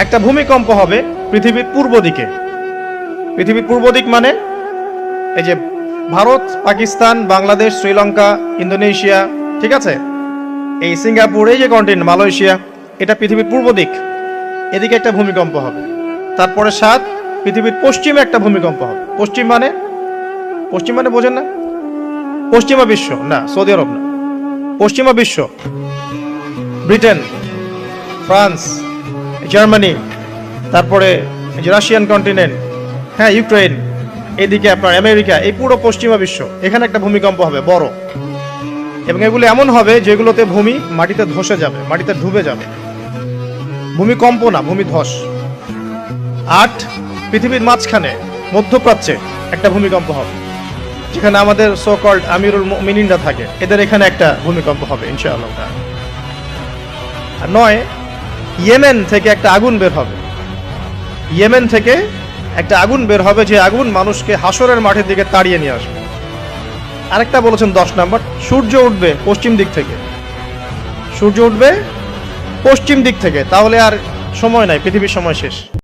একটা ভূমিকম্প হবে পৃথিবীর পূর্ব দিকে। পৃথিবীর পূর্ব দিক মানে এই যে ভারত, পাকিস্তান, বাংলাদেশ, শ্রীলঙ্কা, ইন্দোনেশিয়া, ঠিক আছে, এই সিঙ্গাপুর, এই যে কন্টিনেন্ট মালয়েশিয়া, এটা পৃথিবীর পূর্ব দিক। এদিকে একটা ভূমিকম্প হবে। তারপরে 7 পৃথিবীর পশ্চিমে একটা ভূমিকম্প হবে। পশ্চিম মানে বোঝেন না? পশ্চিমা বিশ্ব না, সৌদি আরব না, পশ্চিমা বিশ্ব, ব্রিটেন, ফ্রান্স, জার্মানি, তারপরে যে রাশিয়ান কন্টিনেন্ট, হ্যাঁ, ইউক্রেন, এদিকে আপনার আমেরিকা, এই পুরো পশ্চিমা বিশ্ব, এখানে একটা ভূমিকম্প হবে বড়। এবং এগুলো এমন হবে যেগুলোতে ভূমি মাটিতে ধসে যাবে, মাটিতে ডুবে যাবে। ভূমিকম্প না, ভূমিধস। 8 পৃথিবীর মাঝখানে মধ্যপ্রাচ্যে একটা ভূমিকম্প হবে, যেখানে আমাদের সো কল্ড আমিরুল মুমিনিনরা থাকে, এদের এখানে একটা ভূমিকম্প হবে ইনশাআল্লাহ। আর 9 ইয়েমেন থেকে একটা আগুন বের হবে। ইয়েমেন থেকে একটা আগুন বের হবে, যে আগুন মানুষকে হাসরের মাঠের দিকে তাড়িয়ে নিয়ে আসবে। আরেকটা বলেছেন 10 নাম্বার, সূর্য উঠবে পশ্চিম দিক থেকে। সূর্য উঠবে পশ্চিম দিক থেকে, তাহলে আর সময় নাই, পৃথিবীর সময় শেষ।